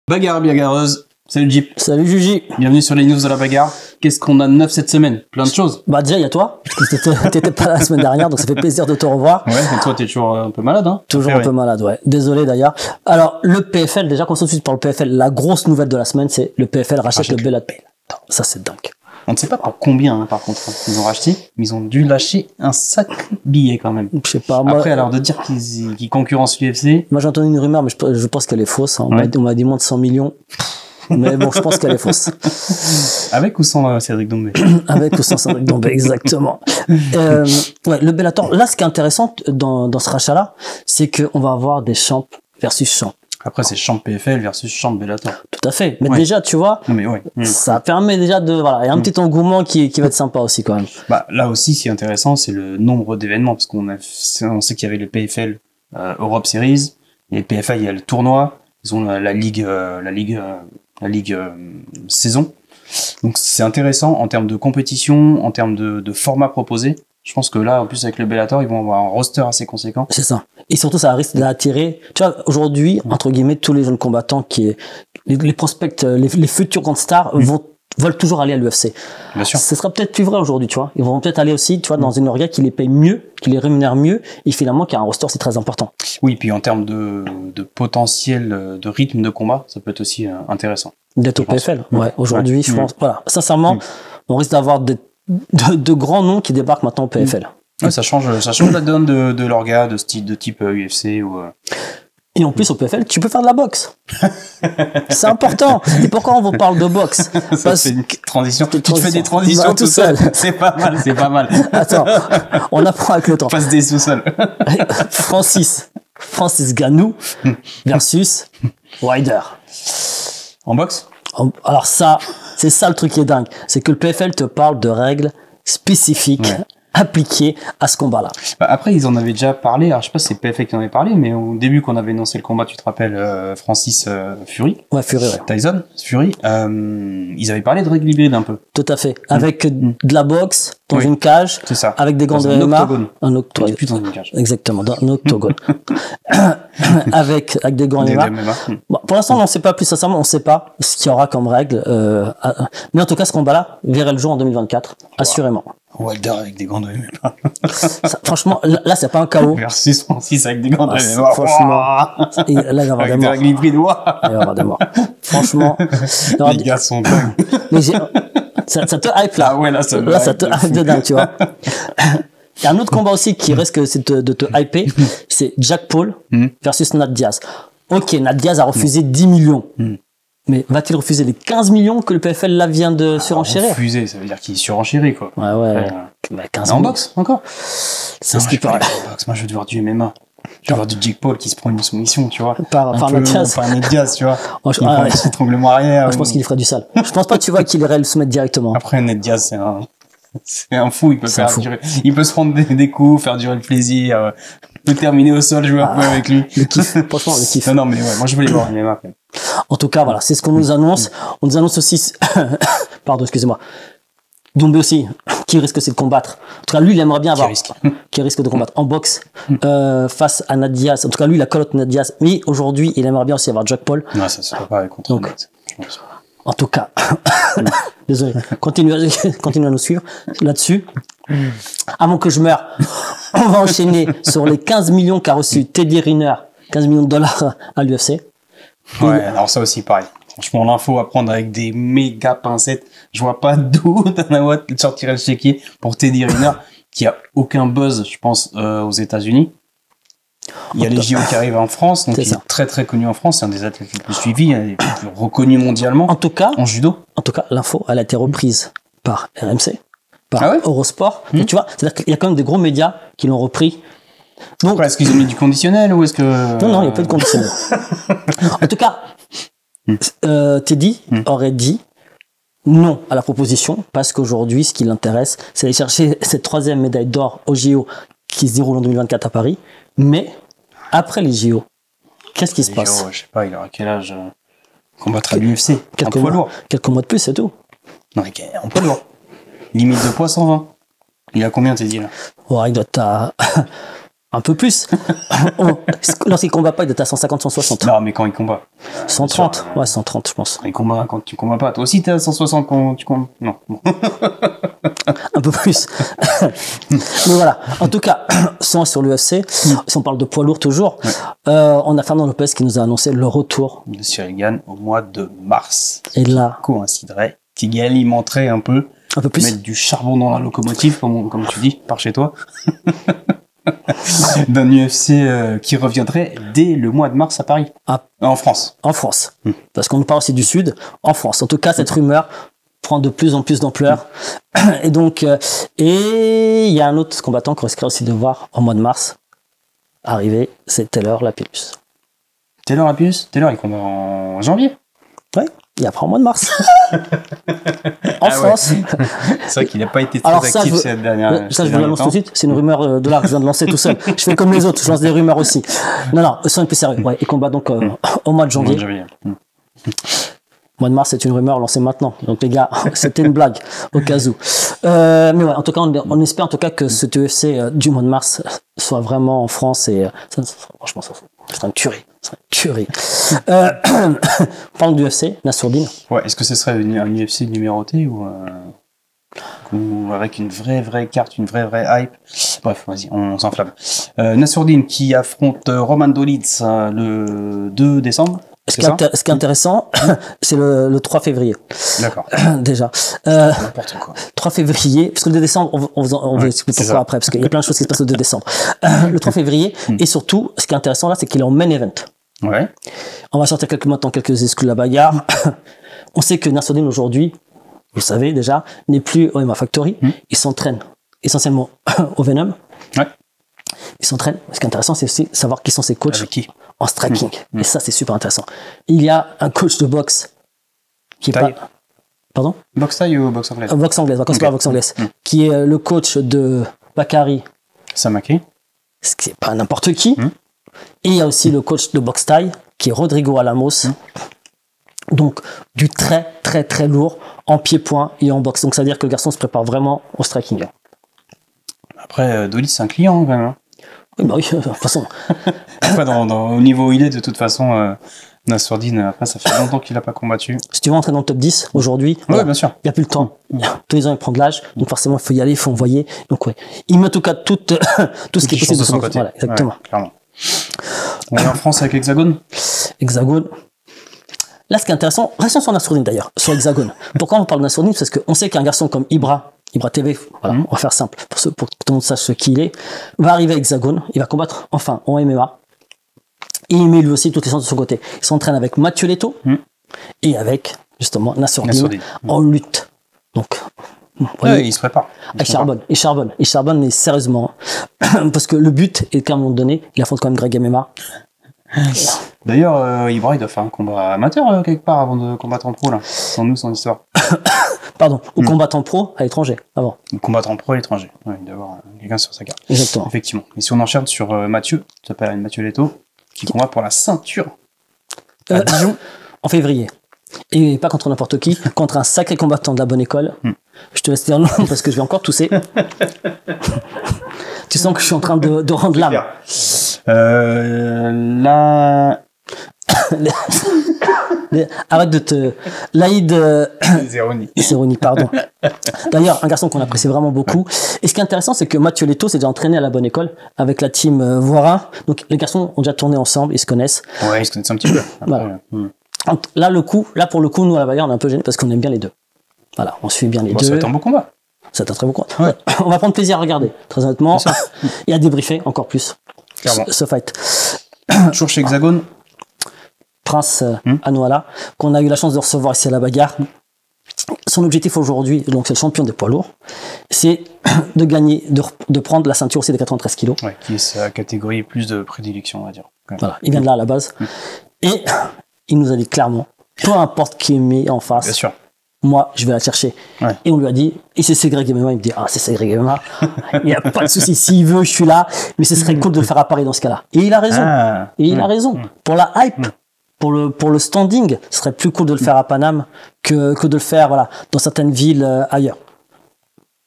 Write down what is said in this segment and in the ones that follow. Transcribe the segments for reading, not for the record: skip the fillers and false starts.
Bagarre bagarreuse, salut Jeep. Salut Juji. Bienvenue sur les news de la bagarre. Qu'est-ce qu'on a de neuf cette semaine? Plein de choses. Bah déjà il y a toi, parce que t'étais pas là la semaine dernière, donc ça fait plaisir de te revoir. Ouais, mais toi t'es toujours un peu malade, hein? Toujours un peu malade, ouais. Désolé d'ailleurs. Alors le PFL, déjà qu'on se suit par le PFL, la grosse nouvelle de la semaine, c'est le PFL rachète le Bellator. Ça c'est dingue. On ne sait pas pour combien, hein, par contre. Ils ont racheté, mais ils ont dû lâcher un sacré billet quand même. Je sais pas. Moi, après, alors de dire qu'ils concurrencent l'UFC. Moi j'ai entendu une rumeur, mais je pense qu'elle est fausse. Hein. On m'a dit moins de 100 millions. Mais bon, je pense qu'elle est fausse. Avec ou sans Cédric Doumbé? Avec ou sans Cédric Doumbé, exactement. Ouais, le Bellator. Là, ce qui est intéressant dans ce rachat-là, c'est qu'on va avoir des champs versus champs. Après, c'est champ PFL versus champ Bellator. Tout à fait. Mais déjà, tu vois, ça permet déjà de, voilà, il y a un petit engouement qui va être sympa aussi quand même. Bah, là aussi, ce qui est intéressant, c'est le nombre d'événements, parce on sait qu'il y avait le PFL Europe Series, et le PFL, il y a le tournoi, ils ont la ligue saison. Donc c'est intéressant en termes de compétition, en termes de format proposé. Je pense que là, en plus avec le Bellator, ils vont avoir un roster assez conséquent. C'est ça. Et surtout, ça risque d'attirer, tu vois, aujourd'hui, entre guillemets, tous les jeunes combattants les prospects, les futurs grandes stars veulent toujours aller à l'UFC. Bien sûr. Ce sera peut-être plus vrai aujourd'hui, tu vois. Ils vont peut-être aller aussi, tu vois, dans une orga qui les paye mieux, qui les rémunère mieux, et finalement, qui a un roster, c'est très important. Oui, puis en termes de potentiel, de rythme de combat, ça peut être aussi intéressant. D'être au PFL. Ouais. Aujourd'hui, je pense, voilà. Sincèrement, on risque d'avoir de grands noms qui débarquent maintenant au PFL. Ouais, ça change la donne de l'orga, de type UFC ou. Et en plus, au PFL, tu peux faire de la boxe. C'est important. Et pourquoi on vous parle de boxe? C'est une transition. Tu fais des transitions tout seul. C'est pas mal. Attends, on apprend avec le temps. Passe des sous-sols. Francis Ngannou versus Wilder. En boxe? Alors ça, c'est ça le truc qui est dingue. C'est que le PFL te parle de règles spécifiques. Ouais. Appliqué à ce combat-là. Bah après, ils en avaient déjà parlé. Alors, je sais pas si c'est PFL qui en avait parlé, mais au début, qu'on avait annoncé le combat, tu te rappelles, Francis Fury. Ouais, Fury, ouais. Tyson Fury. Ils avaient parlé de règles hybrides un peu. Tout à fait. Avec de la boxe dans une cage. C'est ça. Avec des gants de MMA. Un octogone. Plus dans une cage. Exactement, dans un octogone. avec des gants de MMA. Bon, pour l'instant, on ne sait pas plus sincèrement, on ne sait pas ce qu'il y aura comme règle. Mais en tout cas, ce combat-là verrait le jour en 2024, assurément. Wilder avec des gants de MMA. Franchement, là, c'est pas un KO. Versus Francis avec des gants de MMA. Franchement. Là, il va y avoir des morts. Avec des Il va y avoir des morts. Franchement. Les gars sont dingues. Mais ça te hype là. Ah ouais, là, ça te hype de dingue, tu vois. Il y a un autre combat aussi qui risque de te hyper. C'est Jack Paul versus Nate Diaz. Ok, Nate Diaz a refusé 10 millions. Mais va-t-il refuser les 15 millions que le PFL là vient de surenchérir? Refuser, ça veut dire qu'il surenchérit, quoi. Ouais. Bah, 15 en boxe, encore? C'est ce qui paraît. Moi, je veux voir du MMA. Je veux voir du Jake Paul qui se prend une soumission, tu vois. Par Nate Diaz. Par Nate Diaz, tu vois. Il prend un petit étranglement arrière. Je pense qu'il ferait du sale. Je pense pas, tu vois, qu'il irait le soumettre directement. Après, Nate Diaz, c'est un fou. Il peut il peut se prendre des coups, faire durer le plaisir, peut terminer au sol, jouer un peu avec lui. Le kiff. Franchement, le kiff. Non, mais ouais, moi, je voulais voir MMA après. En tout cas, voilà, c'est ce qu'on nous annonce. On nous annonce aussi, pardon, excusez-moi. Doumbé aussi, qui risque aussi de combattre. En tout cas, lui, il aimerait bien avoir, qui risque de combattre en boxe, face à Nate Diaz. En tout cas, lui, la colotte Nate Diaz. Mais aujourd'hui, il aimerait bien aussi avoir Jack Paul. Non, ça se fait pas contre Nate. En tout cas, désolé, continue à nous suivre là-dessus. Avant que je meure, on va enchaîner sur les 15 millions qu'a reçu Teddy Riner, 15 millions de dollars à l'UFC. Ouais, alors ça aussi, pareil. Franchement, l'info à prendre avec des méga pincettes. Je vois pas d'où Dana sortirait le chéquier pour Teddy Riner, qui a aucun buzz, je pense, aux États-Unis. Il y a les JO qui arrivent en France, donc il est très très connu en France. C'est un des athlètes les plus suivis, les plus reconnus mondialement. En tout cas, en judo. En tout cas, l'info, elle a été reprise par RMC, par Eurosport. Et tu vois, c'est-à-dire qu'il y a quand même des gros médias qui l'ont repris. Donc, est-ce qu'ils ont mis du conditionnel ou est-ce que non, il n'y a pas de conditionnel. En tout cas, Teddy aurait dit non à la proposition parce qu'aujourd'hui, ce qui l'intéresse, c'est d'aller chercher cette 3e médaille d'or au JO qui se déroule en 2024 à Paris. Mais après les JO, qu'est-ce qui se passe? Je sais pas, il aura quel âge combattre à l'UFC? Quelques mois de plus, c'est tout. Non, en poids lourd. Limite de poids 120. Il a combien, Teddy là? Ouais, il doit être à Un peu plus. Lorsqu'il combat pas, il est à 150, 160. Non, mais quand il combat. 130, ouais, 130, je pense. Quand tu combats pas. Toi aussi, t'es à 160 quand tu combats. Non. Un peu plus. Mais voilà. En tout cas, sur l'UFC, si on parle de poids lourd toujours, on a Fernando Lopez qui nous a annoncé le retour de Cyril Gane au mois de mars. Et là, coïnciderait, qui alimenterait un peu plus. Mettre du charbon dans la locomotive, comme tu dis, par chez toi. D'un UFC qui reviendrait dès le mois de mars à Paris. En France. En France. Parce qu'on nous parle aussi du Sud. En France. En tout cas, cette rumeur prend de plus en plus d'ampleur. Et donc, et il y a un autre combattant qu'on risquerait aussi de voir en mois de mars arriver, c'est Taylor Lapillus. Taylor Lapillus, il combat en janvier. Ouais. Et après en mois de mars. En France. Ouais. C'est vrai qu'il n'a pas été très actif cette dernière. Ça, je vous l'annonce tout de suite. C'est une rumeur de là que je viens de lancer tout seul. Je fais comme les autres, je lance des rumeurs aussi. Non, soyons plus sérieux. Ouais, il combat donc au mois de janvier. Mois de mars, c'est une rumeur lancée maintenant. Donc les gars, c'était une blague au cas où. Mais ouais, en tout cas, on espère en tout cas que ce UFC du mois de mars soit vraiment en France et franchement, ça serait une tuerie. Parlons du UFC, Nassourdine. Ouais, est-ce que ce serait un UFC numéroté ou avec une vraie carte, une vraie hype? Bref, vas-y, on s'enflamme. Nassourdine qui affronte Roman Dolidze le 2 décembre. Ce qui est intéressant, c'est le 3 février. D'accord. Déjà. N'importe quoi. 3 février, parce que le 2 décembre, on va expliquer pourquoi après, parce qu'il y a plein de choses qui se passent le 2 décembre. Le 3 février, et surtout, ce qui est intéressant là, c'est qu'il est en main event. Ouais. On va sortir quelques exclus de la bagarre. On sait que Nassourdine aujourd'hui, vous le savez déjà, n'est plus au MMA Factory. Il s'entraîne essentiellement au Venom. Ouais. Il s'entraîne. Ce qui est intéressant, c'est aussi savoir qui sont ses coachs. Avec qui en striking. Et ça, c'est super intéressant. Il y a un coach de boxe qui est pas... Pardon? Boxe thaï ou boxe anglaise? Boxe anglaise, on commence par boxe anglaise. Qui est le coach de Bakary Samaki. Ce qui n'est pas n'importe qui. Et il y a aussi le coach de boxe thaï, qui est Rodrigo Alamos. Donc, du très lourd en pied-point et en boxe. Donc, ça veut dire que le garçon se prépare vraiment au striking. Après, Dolly, c'est un client, quand même. Oui, bah oui, de toute façon. Après, au niveau où il est, de toute façon, Nassourdine, après, ça fait longtemps qu'il n'a pas combattu. Si tu veux entrer dans le top 10 aujourd'hui, oui, bien sûr. Il n'y a plus le temps. Tous les ans, il prend de l'âge, donc forcément, il faut y aller, il faut envoyer. Donc, ouais. Il met en tout cas tout ce qui est possible de son côté. Voilà, exactement. Ouais, clairement. On est en France avec Hexagone. Hexagone. Là, ce qui est intéressant, restons sur Nassourdine d'ailleurs, sur Hexagone. Pourquoi on parle de Nassourdine? Parce qu'on sait qu'un garçon comme Ibra TV, voilà, on va faire simple, pour que tout le monde sache ce qu'il est, va arriver à Hexagone, il va combattre enfin en MMA, et il met lui aussi toutes les chances de son côté. Il s'entraîne avec Mathieu Leto, et avec, justement, Nassourdine en lutte. Donc, il se prépare. Il charbonne, mais sérieusement. Parce que le but est qu'à un moment donné, il affronte quand même Greg MMA. D'ailleurs, Ibra, il doit faire un combat amateur quelque part avant de combattre en pro, là. Sans nous, son histoire. Pardon, ou combattant pro à l'étranger, avant. Combattant pro à l'étranger. Ouais, il doit y avoir quelqu'un sur sa carte. Exactement. Effectivement. Et si on enchaîne sur Mathieu, qui s'appelle Mathieu Leto, qui combat pour la ceinture à Dijon. En février. Et pas contre n'importe qui, contre un sacré combattant de la bonne école. Je te laisse dire non parce que je vais encore tousser. Tu sens que je suis en train de rendre l'âme. Là... Arrête de te... Laïd... Zeroni, pardon. D'ailleurs, un garçon qu'on apprécie vraiment beaucoup. Et ce qui est intéressant, c'est que Mathieu Leto s'est déjà entraîné à la bonne école avec la team Voirin. Donc, les garçons ont déjà tourné ensemble, ils se connaissent. Ouais, ils se connaissent un petit peu. Voilà. Là, pour le coup, nous, à la Bagarre, on est un peu gênés parce qu'on aime bien les deux. Voilà, on suit bien les deux. Ça va être un beau combat. C'est un très beau combat. Ouais. On va prendre plaisir à regarder, très honnêtement. Et à débriefer encore plus ce fight. Toujours chez Hexagone. Prince Anouala, qu'on a eu la chance de recevoir ici à la Bagarre. Son objectif aujourd'hui, donc c'est le champion des poids lourds, c'est de gagner, de prendre la ceinture aussi des 93 kilos. Ouais, qui est sa catégorie plus de prédilection, on va dire. Voilà, il vient de là à la base. Et il nous a dit clairement, peu importe qui est mis en face, bien sûr, moi je vais la chercher. Ouais. Et on lui a dit, et c'est Greg MMA, il me dit, c'est Greg MMA, il n'y a pas de souci, s'il veut, je suis là, mais ce serait cool de le faire apparaître dans ce cas-là. Et il a raison. Il a raison. Pour la hype. Pour le standing, ce serait plus cool de le faire à Paname que de le faire dans certaines villes ailleurs.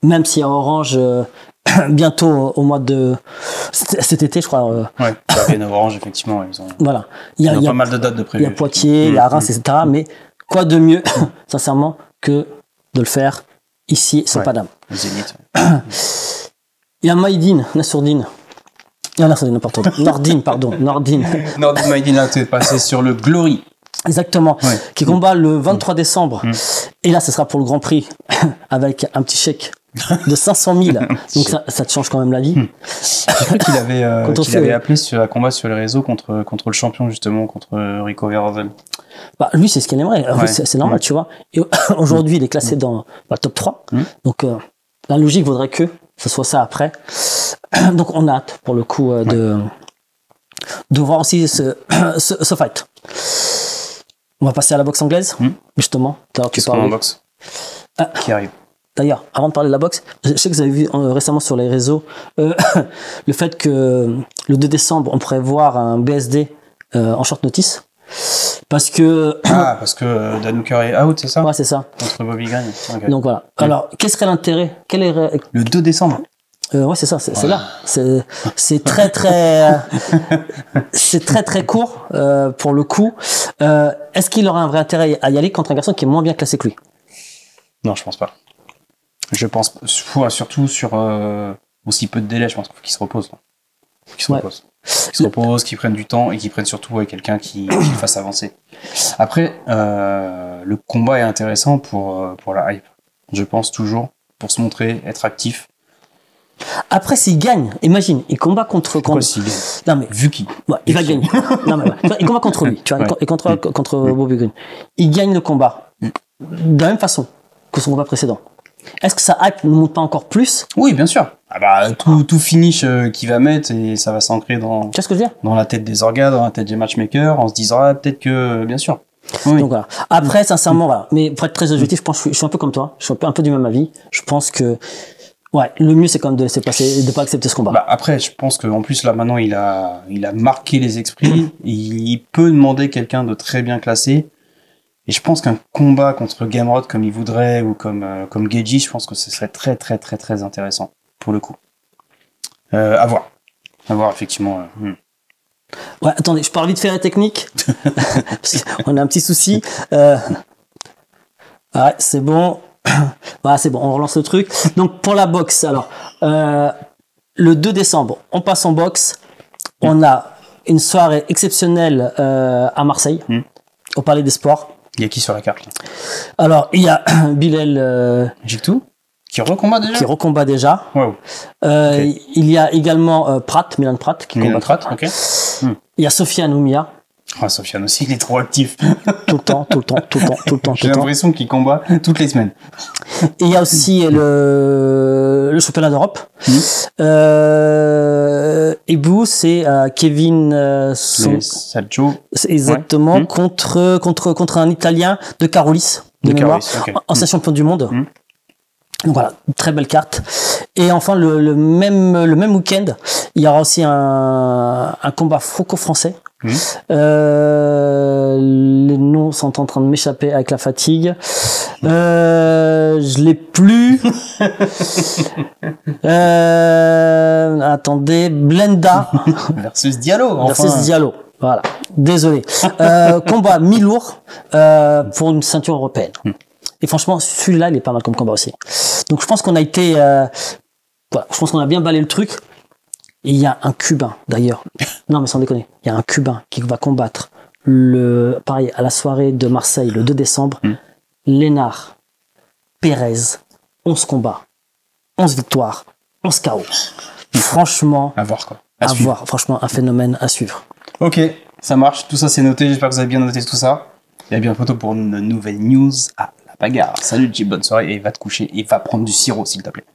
Même si à Orange, bientôt au mois de cet été, je crois. Ouais, Arena Orange, effectivement, ils ont, Voilà. ils ont pas mal de dates de prévues. Il y a Poitiers, il y a Reims, etc. Mais quoi de mieux, sincèrement, que de le faire ici, sur Paname. Zénith. Il y a Maïdine, Nassourdine. Nassourdine, n'importe quoi. Nordine, pardon. Nordine. Nordine Maïdine, là, tu es passé sur le Glory. Exactement. Qui combat le 23 décembre. Et là, ce sera pour le Grand Prix, avec un petit chèque de 500 000. Donc ça te change quand même la vie. J'ai cru qu'il avait, appelé sur un combat sur les réseaux contre le champion, justement, contre Rico Verhoeven. Bah, lui, c'est ce qu'il aimerait. C'est normal, tu vois. Et aujourd'hui, il est classé dans le top 3. Donc, la logique voudrait que ce soit ça après. Donc, on a hâte, pour le coup, de voir aussi ce fight. On va passer à la boxe anglaise, justement. Tu parles en boxe qui arrive. D'ailleurs, avant de parler de la boxe, je sais que vous avez vu récemment sur les réseaux le fait que le 2 décembre, on pourrait voir un BSD en short notice. Parce que Dan Hooker est out, c'est ça? Ouais, c'est ça. Contre Bobby Green. Okay. Donc voilà. Alors, quel serait l'intérêt? Le 2 décembre. Ouais, c'est ça, c'est là. C'est très c'est très court pour le coup. Est-ce qu'il aurait un vrai intérêt à y aller contre un garçon qui est moins bien classé que lui? Non, je pense pas. Je pense surtout sur aussi peu de délai, je pense qu'il faut qu'il se repose. Qu'il se repose, qu'il prenne du temps et qu'il prenne surtout quelqu'un qui le fasse avancer. Après, le combat est intéressant pour la hype. Je pense toujours, pour se montrer, être actif. Après, s'il gagne, imagine, il combat contre. S'il gagne. Non mais vu qu'il. Ouais, il va gagner. Non mais il combat contre lui, tu vois, et contre Bobby Green. Il gagne le combat de la même façon que son combat précédent. Est-ce que sa hype ne monte pas encore plus? Oui, bien sûr. Ah bah, tout finish qu'il va mettre et ça va s'ancrer dans. Tu vois ce que je veux dire? Dans la tête des orgas, dans la tête des matchmakers, on se disant peut-être que, bien sûr. Oui. Donc voilà. Après, sincèrement, voilà. Mais pour être très objectif, je pense que je suis un peu comme toi. Je suis un peu du même avis. Je pense que le mieux c'est quand même de laisser passer, de pas accepter ce combat. Bah après, je pense qu'en plus là maintenant il a marqué les esprits. Il peut demander quelqu'un de très bien classé. Et je pense qu'un combat contre Gamrot comme il voudrait ou comme Geji, je pense que ce serait très très très très intéressant pour le coup. À voir effectivement. Ouais, attendez, je parle vite faire la technique. Parce qu'on a un petit souci. Ouais, c'est bon. Voilà, c'est bon, on relance le truc. Donc pour la boxe, alors le 2 décembre, on passe en boxe. On a une soirée exceptionnelle à Marseille, au Palais des Sports. Il y a qui sur la carte là? Alors, il y a Bilal Jictou qui recombat déjà. Wow. Okay. Il y a également Milan Pratt qui combat. Pratt, ok. Il y a Sofiane Oumia. Sofiane aussi, il est trop actif. Tout le temps. J'ai l'impression qu'il combat toutes les semaines. Et il y a aussi le championnat d'Europe. Et vous, c'est Kevin Saggio. Exactement, contre un Italien de Carolis, de mémoire, ancien champion du monde. Donc voilà, très belle carte. Et enfin, le même week-end, il y aura aussi un combat franco-français. Les noms sont en train de m'échapper avec la fatigue. Je l'ai plus. Attendez, Blenda versus Diallo. Versus Diallo. Voilà. Désolé. Combat mi-lourd pour une ceinture européenne. Et franchement, celui-là, il est pas mal comme combat aussi. Donc je pense qu'on a été, je pense qu'on a bien balayé le truc. Et il y a un Cubain, d'ailleurs. Non, mais sans déconner. Il y a un Cubain qui va combattre pareil, à la soirée de Marseille, le 2 décembre. Lénard Pérez. 11 combats. 11 victoires. 11 KO. Franchement. À voir, quoi. À voir. Franchement, un phénomène à suivre. Ok. Ça marche. Tout ça, c'est noté. J'espère que vous avez bien noté tout ça. Et à bientôt pour une nouvelle news à la bagarre. Salut, Jim. Bonne soirée. Et va te coucher et va prendre du sirop, s'il te plaît.